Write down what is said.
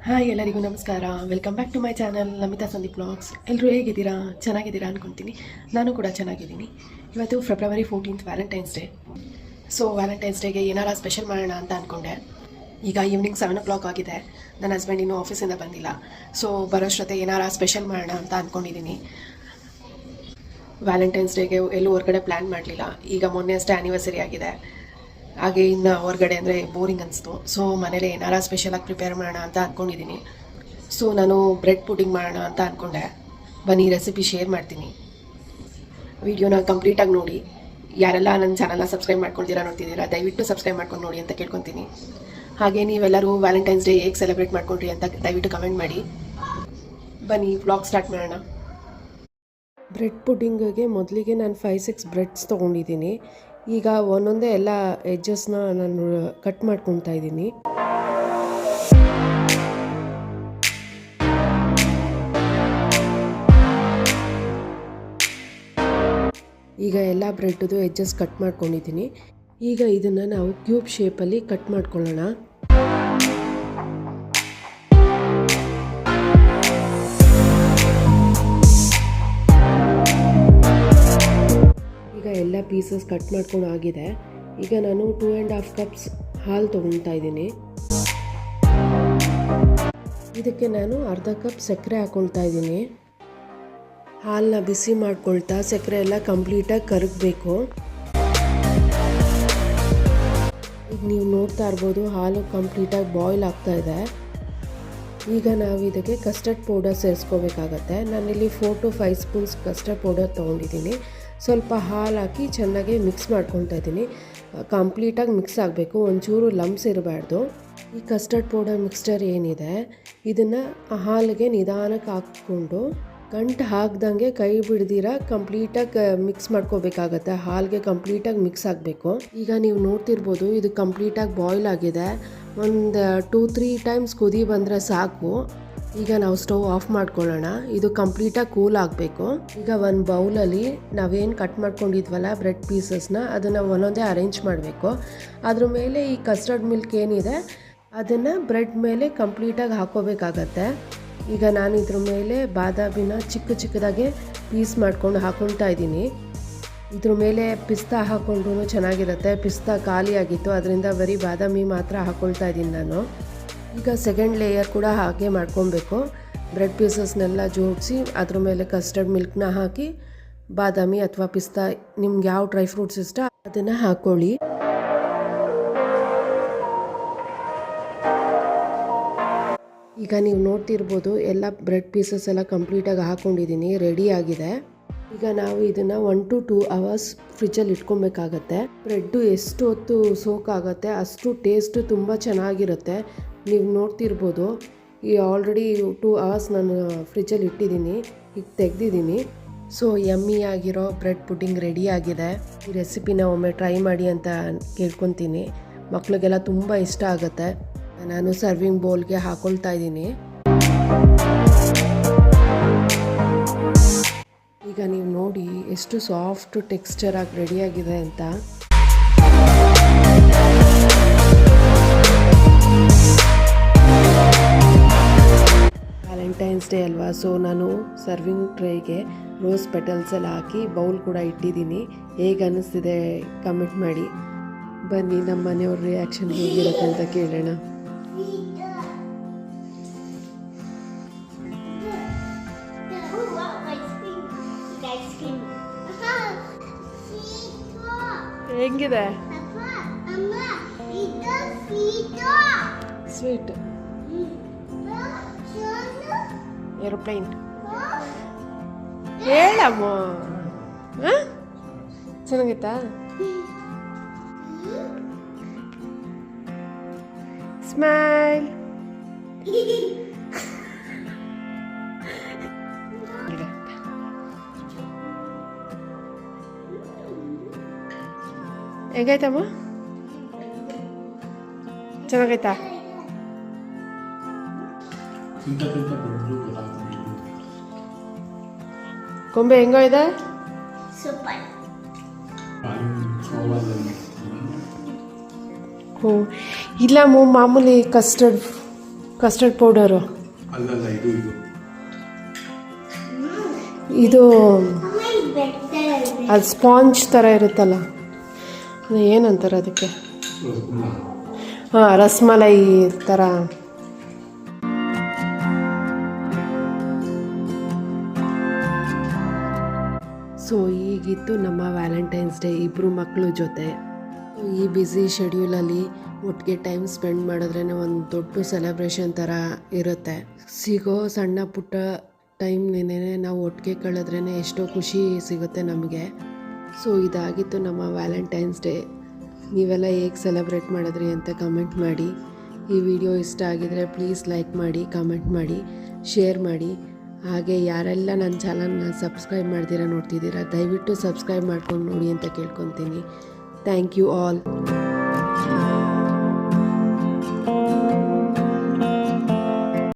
Hi ಎಲ್ಲರಿಗೂ ನಮಸ್ಕಾರ. Welcome back to my channel Namitha Sandeep blogs. ಎಲ್ಲರೂ ಹೇಗಿದ್ದೀರಾ? ಚೆನ್ನಾಗಿದ್ದೀರಾ ಅಂದ್ಕೊತೀನಿ. ನಾನು ಕೂಡ ಚೆನ್ನಾಗಿದ್ದೀನಿ. ಇವತ್ತು February 14th Valentine's day. So Valentine's ಡೇಗೆ ಏನಾರ ಸ್ಪೆಷಲ್ ಮಾಡೋಣ ಅಂತ ಅಂದ್ಕೊಂಡೆ. ಈಗ ಈವ್ನಿಂಗ್ 7 o'clock ಆಗಿದೆ. ನನ್ನ ಹಸ್ಬೆಂಡ್ ಇನ್ನೂ ಆಫೀಸಿಂದ ಬಂದಿಲ್ಲ. ಸೊ ಬರೋಷ್ಟೊತ್ತೆ ಏನಾರ ಸ್ಪೆಷಲ್ ಮಾಡೋಣ ಅಂತ ಅಂದ್ಕೊಂಡಿದ್ದೀನಿ. ವ್ಯಾಲೆಂಟೈನ್ಸ್ ಡೇಗೆ ಎಲ್ಲೂ ಹೊರಗಡೆ ಪ್ಲ್ಯಾನ್ ಮಾಡಲಿಲ್ಲ. ಈಗ ಮೊನ್ನೆ ಅಷ್ಟೇ ಆ್ಯನಿವರ್ಸರಿ ಆಗಿದೆ. ಹಾಗೆ ಇನ್ನು ಹೊರಗಡೆ ಅಂದರೆ ಬೋರಿಂಗ್ ಅನಿಸ್ತು. ಸೊ ಮನೇಲಿ ಏನಾರ ಸ್ಪೆಷಲಾಗಿ ಪ್ರಿಪೇರ್ ಮಾಡೋಣ ಅಂತ ಅಂದ್ಕೊಂಡಿದ್ದೀನಿ. ಸೊ ನಾನು ಬ್ರೆಡ್ ಪುಡಿಂಗ್ ಮಾಡೋಣ ಅಂತ ಅಂದ್ಕೊಂಡೆ. ಬನ್ನಿ ರೆಸಿಪಿ ಶೇರ್ ಮಾಡ್ತೀನಿ. ವಿಡಿಯೋನ ಕಂಪ್ಲೀಟಾಗಿ ನೋಡಿ. ಯಾರೆಲ್ಲ ನನ್ನ ಚಾನಲ್ನ ಸಬ್ಸ್ಕ್ರೈಬ್ ಮಾಡ್ಕೊಳ್ತೀರಾ ನೋಡ್ತಿದ್ದೀರಾ, ದಯವಿಟ್ಟು ಸಬ್ಸ್ಕ್ರೈಬ್ ಮಾಡ್ಕೊಂಡು ನೋಡಿ ಅಂತ ಕೇಳ್ಕೊತೀನಿ. ಹಾಗೆ ನೀವೆಲ್ಲರೂ ವ್ಯಾಲೆಂಟೈನ್ಸ್ ಡೇ ಹೇಗೆ ಸೆಲೆಬ್ರೇಟ್ ಮಾಡ್ಕೊಂಡ್ರಿ ಅಂತ ದಯವಿಟ್ಟು ಕಮೆಂಟ್ ಮಾಡಿ. ಬನ್ನಿ ವ್ಲಾಗ್ ಸ್ಟಾರ್ಟ್ ಮಾಡೋಣ. ಬ್ರೆಡ್ ಪುಡಿಂಗಿಗೆ ಮೊದಲಿಗೆ ನಾನು 5-6 ಬ್ರೆಡ್ಸ್ ತೊಗೊಂಡಿದ್ದೀನಿ. ಈಗ ಒಂದೊಂದೇ ಎಲ್ಲ ಎಡ್ಜಸ್ನ ನಾನು ಕಟ್ ಮಾಡ್ಕೊತಾ ಇದ್ದೀನಿ. ಈಗ ಎಲ್ಲ ಬ್ರೆಡ್ದು ಎಡ್ಜಸ್ ಕಟ್ ಮಾಡ್ಕೊಂಡಿದ್ದೀನಿ. ಈಗ ಇದನ್ನು ನಾವು ಕ್ಯೂಬ್ ಶೇಪಲ್ಲಿ ಕಟ್ ಮಾಡ್ಕೊಳ್ಳೋಣ. ಎಲ್ಲ ಪೀಸಸ್ ಕಟ್ ಮಾಡ್ಕೊಂಡು ಆಗಿದೆ. ಈಗ ನಾನು 2.5 cups ಹಾಲು ತೊಗೊಳ್ತಾ ಇದ್ದೀನಿ. ಇದಕ್ಕೆ ನಾನು ಅರ್ಧ ಕಪ್ ಸಕ್ಕರೆ ಹಾಕ್ಕೊಳ್ತಾ ಇದ್ದೀನಿ. ಹಾಲನ್ನ ಬಿಸಿ ಮಾಡ್ಕೊಳ್ತಾ ಸಕ್ಕರೆ ಎಲ್ಲ ಕಂಪ್ಲೀಟಾಗಿ ಕರಗಬೇಕು. ಈಗ ನೀವು ನೋಡ್ತಾ ಇರ್ಬೋದು ಹಾಲು ಕಂಪ್ಲೀಟಾಗಿ ಬಾಯ್ಲ್ ಆಗ್ತಾ ಇದೆ. ಈಗ ನಾವು ಇದಕ್ಕೆ ಕಸ್ಟರ್ಡ್ ಪೌಡರ್ ಸೇರಿಸ್ಕೋಬೇಕಾಗತ್ತೆ. ನಾನಿಲ್ಲಿ 4 to 5 spoons ಕಸ್ಟರ್ಡ್ ಪೌಡರ್ ತೊಗೊಂಡಿದ್ದೀನಿ. ಸ್ವಲ್ಪ ಹಾಲು ಹಾಕಿ ಚೆನ್ನಾಗಿ ಮಿಕ್ಸ್ ಮಾಡ್ಕೊತಾ ಇದ್ದೀನಿ. ಕಂಪ್ಲೀಟಾಗಿ ಮಿಕ್ಸ್ ಆಗಬೇಕು, ಒಂಚೂರು ಲಮ್ಸ್ ಇರಬಾರ್ದು. ಈ ಕಸ್ಟರ್ಡ್ ಪೌಡರ್ ಮಿಕ್ಸ್ಚರ್ ಏನಿದೆ ಇದನ್ನು ಹಾಲಿಗೆ ನಿಧಾನಕ್ಕೆ ಹಾಕ್ಕೊಂಡು ಗಂಟು ಹಾಕ್ದಂಗೆ ಕೈ ಬಿಡ್ದಿರ ಕಂಪ್ಲೀಟಾಗಿ ಮಿಕ್ಸ್ ಮಾಡ್ಕೋಬೇಕಾಗತ್ತೆ. ಹಾಲಿಗೆ ಕಂಪ್ಲೀಟಾಗಿ ಮಿಕ್ಸ್ ಆಗಬೇಕು. ಈಗ ನೀವು ನೋಡ್ತಿರ್ಬೋದು ಇದು ಕಂಪ್ಲೀಟಾಗಿ ಬಾಯ್ಲ್ ಆಗಿದೆ. ಒಂದು 2-3 times ಕುದಿ ಬಂದರೆ ಸಾಕು. ಈಗ ನಾವು ಸ್ಟವ್ ಆಫ್ ಮಾಡ್ಕೊಳ್ಳೋಣ. ಇದು ಕಂಪ್ಲೀಟಾಗಿ ಕೂಲ್ ಆಗಬೇಕು. ಈಗ ಒಂದು ಬೌಲಲ್ಲಿ ನಾವೇನು ಕಟ್ ಮಾಡ್ಕೊಂಡಿದ್ವಲ್ಲ ಬ್ರೆಡ್ ಪೀಸಸ್ನ ಅದನ್ನು ಒಂದೊಂದೇ ಅರೇಂಜ್ ಮಾಡಬೇಕು. ಅದ್ರ ಮೇಲೆ ಈ ಕಸ್ಟರ್ಡ್ ಮಿಲ್ಕ್ ಏನಿದೆ ಅದನ್ನು ಬ್ರೆಡ್ ಮೇಲೆ ಕಂಪ್ಲೀಟಾಗಿ ಹಾಕೋಬೇಕಾಗತ್ತೆ. ಈಗ ನಾನು ಇದ್ರ ಮೇಲೆ ಬಾದಾಮಿನ ಚಿಕ್ಕದಾಗೆ ಪೀಸ್ ಮಾಡ್ಕೊಂಡು ಹಾಕೊಳ್ತಾ ಇದ್ದೀನಿ. ಇದ್ರ ಮೇಲೆ ಪಿಸ್ತಾ ಹಾಕ್ಕೊಂಡ್ರೂ ಚೆನ್ನಾಗಿರುತ್ತೆ. ಪಿಸ್ತಾ ಖಾಲಿಯಾಗಿತ್ತು, ಅದರಿಂದ ಬರೀ ಬಾದಾಮಿ ಮಾತ್ರ ಹಾಕ್ಕೊಳ್ತಾ ಇದ್ದೀನಿ ನಾನು. ಈಗ ಸೆಕೆಂಡ್ ಲೇಯರ್ ಕೂಡ ಹಾಗೆ ಮಾಡ್ಕೊಬೇಕು. ಬ್ರೆಡ್ ಪೀಸಸ್ನೆಲ್ಲ ಜೋಡಿಸಿ ಅದ್ರ ಮೇಲೆ ಕಸ್ಟರ್ಡ್ ಮಿಲ್ಕ್ನ ಹಾಕಿ ಬಾದಾಮಿ ಅಥವಾ ಪಿಸ್ತಾ ನಿಮ್ಗೆ ಯಾವ ಡ್ರೈ ಫ್ರೂಟ್ಸ್ ಇಷ್ಟ ಅದನ್ನು ಹಾಕ್ಕೊಳ್ಳಿ. ಈಗ ನೀವು ನೋಡ್ತಿರ್ಬೋದು ಎಲ್ಲ ಬ್ರೆಡ್ ಪೀಸಸ್ ಎಲ್ಲ ಕಂಪ್ಲೀಟಾಗಿ ಹಾಕ್ಕೊಂಡಿದ್ದೀನಿ, ರೆಡಿ ಆಗಿದೆ. ಈಗ ನಾವು ಇದನ್ನು 1 to 2 hours ಫ್ರಿಜ್ಜಲ್ಲಿ ಇಟ್ಕೊಬೇಕಾಗತ್ತೆ. ಬ್ರೆಡ್ಡು ಎಷ್ಟು ಹೊತ್ತು ಸೋಕ್ ಆಗುತ್ತೆ ಅಷ್ಟು ಟೇಸ್ಟು ತುಂಬ ಚೆನ್ನಾಗಿರುತ್ತೆ. ನೀವು ನೋಡ್ತಿರ್ಬೋದು ಈ ಆಲ್ರೆಡಿ 2 hours ನಾನು ಫ್ರಿಜ್ಜಲ್ಲಿ ಇಟ್ಟಿದ್ದೀನಿ, ಈಗ ತೆಗೆದಿದ್ದೀನಿ. ಸೊ ಯಮ್ಮಿ ಆಗಿರೋ ಬ್ರೆಡ್ ಪುಡ್ಡಿಂಗ್ ರೆಡಿ ಆಗಿದೆ. ಈ ರೆಸಿಪಿನ ಒಮ್ಮೆ ಟ್ರೈ ಮಾಡಿ ಅಂತ ಕೇಳ್ಕೊತೀನಿ. ಮಕ್ಳಿಗೆಲ್ಲ ತುಂಬ ಇಷ್ಟ ಆಗುತ್ತೆ. ನಾನು ಸರ್ವಿಂಗ್ ಬೌಲ್ಗೆ ಹಾಕೊಳ್ತಾ ಇದ್ದೀನಿ. ಈಗ ನೀವು ನೋಡಿ ಎಷ್ಟು ಸಾಫ್ಟ್ ಟೆಕ್ಸ್ಚರ್ ಆಗಿ ರೆಡಿಯಾಗಿದೆ ಅಂತ. ವ್ಯಾಲೆಂಟೈನ್ಸ್ ಡೇ ಅಲ್ವಾ, ಸೊ ನಾನು ಸರ್ವಿಂಗ್ ಟ್ರೇಗೆ ರೋಸ್ ಪೆಟಲ್ಸ್ ಎಲ್ಲ ಹಾಕಿ ಬೌಲ್ ಕೂಡ ಇಟ್ಟಿದ್ದೀನಿ. ಹೇಗೆ ಅನ್ನಿಸ್ತಿದೆ ಕಮೆಂಟ್ ಮಾಡಿ. ಬನ್ನಿ ನಮ್ಮ ಮನೆಯವ್ರ ರಿಯಾಕ್ಷನ್ ಹೇಗಿರುತ್ತೆ ಅಂತ ಕೇಳೋಣ. ಹೆಂಗಿದೆ? ಸ್ವೀಟ್ ಏರೋಪ್ಲೇನ್ ಹೇಳಮ್ಮ. ಚೆನ್ನಾಗಿತ್ತಾ? ಸ್ಮೈಲ್. ಹೆಂಗಾಯ್ತಮ್ಮ? ಚೆನ್ನಾಗೈತಾ? ಕೊಂಬೆ ಹೆಂಗೋ ಇದೆ? ಓ ಇಲ್ಲ ಮಾಮೂಲಿ ಕಸ್ಟರ್ಡ್ ಕಸ್ಟರ್ಡ್ ಪೌಡರು ಅಲ್ಲಲ್ಲ ಇದು ಇದು ಇದು ಅದು ಸ್ಪಾಂಜ್ ಥರ ಇರುತ್ತಲ್ಲ ಅದು ಏನಂತಾರೆ ಅದಕ್ಕೆ? ಹಾಂ, ರಸ್ಮಲೈ ಥರ. ಸೊ ಈಗಿತ್ತು ನಮ್ಮ ವ್ಯಾಲೆಂಟೈನ್ಸ್ ಡೇ ಇಬ್ಬರು ಮಕ್ಕಳು ಜೊತೆ. ಈ ಬ್ಯುಸಿ ಶೆಡ್ಯೂಲಲ್ಲಿ ಒಟ್ಟಿಗೆ ಟೈಮ್ ಸ್ಪೆಂಡ್ ಮಾಡಿದ್ರೇ ಒಂದು ದೊಡ್ಡ ಸೆಲೆಬ್ರೇಷನ್ ಥರ ಇರುತ್ತೆ. ಸಿಗೋ ಸಣ್ಣ ಪುಟ್ಟ ಟೈಮ್ನೇ ನಾವು ಒಟ್ಟಿಗೆ ಕಳೆದ್ರೇ ಎಷ್ಟೋ ಖುಷಿ ಸಿಗುತ್ತೆ ನಮಗೆ. ಸೊ ಇದಾಗಿತ್ತು ನಮ್ಮ ವ್ಯಾಲೆಂಟೈನ್ಸ್ ಡೇ. ನೀವೆಲ್ಲ ಹೇಗೆ ಸೆಲೆಬ್ರೇಟ್ ಮಾಡಿದ್ರಿ ಅಂತ ಕಮೆಂಟ್ ಮಾಡಿ. ಈ ವಿಡಿಯೋ ಇಷ್ಟ ಆಗಿದರೆ ಪ್ಲೀಸ್ ಲೈಕ್ ಮಾಡಿ, ಕಮೆಂಟ್ ಮಾಡಿ, ಶೇರ್ ಮಾಡಿ. ಹಾಗೆ ಯಾರೆಲ್ಲ ನನ್ನ ಚಾನಲ್ನ ಸಬ್ಸ್ಕ್ರೈಬ್ ಮಾಡ್ತೀರಾ ನೋಡ್ತಿದ್ದೀರಾ, ದಯವಿಟ್ಟು ಸಬ್ಸ್ಕ್ರೈಬ್ ಮಾಡ್ಕೊಂಡು ನೋಡಿ ಅಂತ ಕೇಳ್ಕೊತೀನಿ. Thank you all.